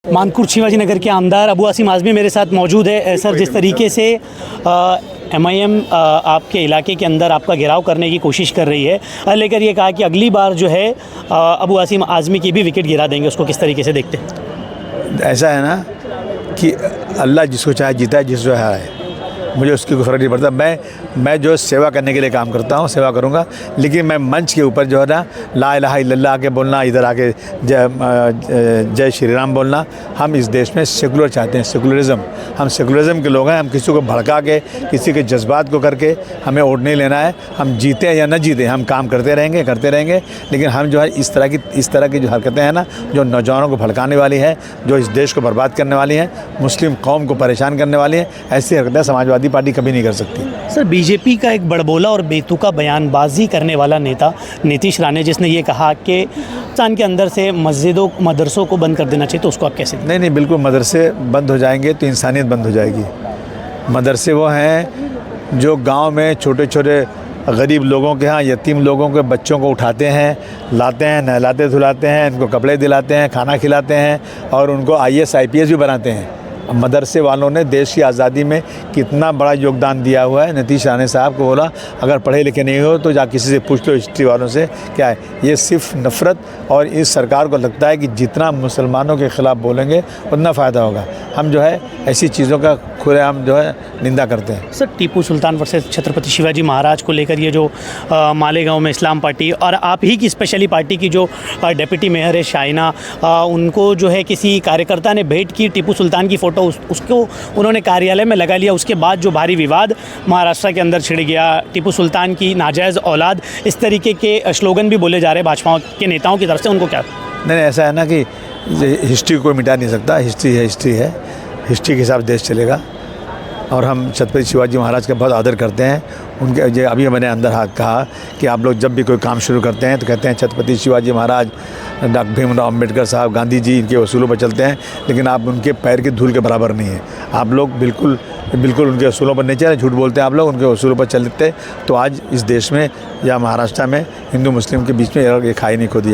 मानकुर शिवाजी नगर के आमदार अबू आसिम आज़मी मेरे साथ मौजूद है। सर, जिस तरीके से MIM आपके इलाके के अंदर आपका घेराव करने की कोशिश कर रही है, लेकर ये कहा कि अगली बार जो है अबू आसिम आज़मी की भी विकेट गिरा देंगे, उसको किस तरीके से देखते हैं? ऐसा है ना कि अल्लाह जिसको चाहे जीता है, जिसको हारे, मुझे उसकी कोई फ़र्क नहीं पड़ता। मैं जो सेवा करने के लिए काम करता हूँ, सेवा करूँगा, लेकिन मैं मंच के ऊपर जो है ना ला इलाहा इल्लल्लाह आके बोलना, इधर आके जय श्री राम बोलना, हम इस देश में सेकुलर चाहते हैं, सेकुलरिज़म। हम सेकुलरिज़म के लोग हैं। हम किसी को भड़का के, किसी के जज्बात को करके हमें वोट नहीं लेना है। हम जीते या न जीते, हम काम करते रहेंगे। लेकिन हम जो है इस तरह की जो हरकतें हैं ना, जो नौजवानों को भड़काने वाली है, जो इस देश को बर्बाद करने वाली हैं, मुस्लिम कौम को परेशान करने वाली हैं, ऐसी हरकतें समाजवादी पार्टी कभी नहीं कर सकती। सर, बीजेपी का एक बड़बोला और बेतुका बयानबाजी करने वाला नेता नीतीश राणे, जिसने ये कहा कि पाकिस्तान के अंदर से मस्जिदों मदरसों को बंद कर देना चाहिए, तो उसको आप कैसे? नहीं, बिल्कुल मदरसे बंद हो जाएंगे तो इंसानियत बंद हो जाएगी। मदरसे वो हैं जो गांव में छोटे छोटे गरीब लोगों के यहाँ, यतीम लोगों के बच्चों को उठाते हैं, लाते हैं, नहलाते धुलाते हैं, इनको कपड़े दिलाते हैं, खाना खिलाते हैं और उनको IAS IPS भी बनाते हैं। मदरसे वालों ने देश की आज़ादी में कितना बड़ा योगदान दिया हुआ है। नीतीश राणे साहब को बोला, अगर पढ़े लिखे नहीं हो तो जा किसी से पूछ लो, हिस्ट्री वालों से। क्या है ये? सिर्फ नफ़रत। और इस सरकार को लगता है कि जितना मुसलमानों के ख़िलाफ़ बोलेंगे उतना फ़ायदा होगा। हम जो है ऐसी चीज़ों का खुलेआम जो है निंदा करते हैं। सर, टीपू सुल्तान वर्सेस छत्रपति शिवाजी महाराज को लेकर ये जो मालेगांव में इस्लाम पार्टी और आप ही की स्पेशली पार्टी की जो डिप्टी मेयर है शाइना, उनको जो है किसी कार्यकर्ता ने भेंट की टीपू सुल्तान की फ़ोटो, उसको उन्होंने कार्यालय में लगा लिया। उसके बाद जो भारी विवाद महाराष्ट्र के अंदर छिड़ गया, टीपू सुल्तान की नाजायज़ औलाद, इस तरीके के स्लोगन भी बोले जा रहे हैं भाजपा के नेताओं की तरफ से, उनको क्या? नहीं, ऐसा है ना कि हिस्ट्री को कोई मिटा नहीं सकता। हिस्ट्री है। हिस्ट्री के हिसाब से देश चलेगा। और हम छत्रपति शिवाजी महाराज का बहुत आदर करते हैं। उनके जो अभी मैंने अंदर हाथ कहा कि आप लोग जब भी कोई काम शुरू करते हैं तो कहते हैं छत्रपति शिवाजी महाराज, डॉक्टर भीमराव अम्बेडकर साहब, गांधी जी, इनके उसूलों पर चलते हैं, लेकिन आप उनके पैर की धूल के बराबर नहीं है। आप लोग बिल्कुल उनके उसूलों पर नहीं चले, झूठ बोलते हैं आप लोग। उनके उसूलों पर चलते तो आज इस देश में या महाराष्ट्र में हिंदू मुस्लिम के बीच में ये खाई नहीं खो दिया।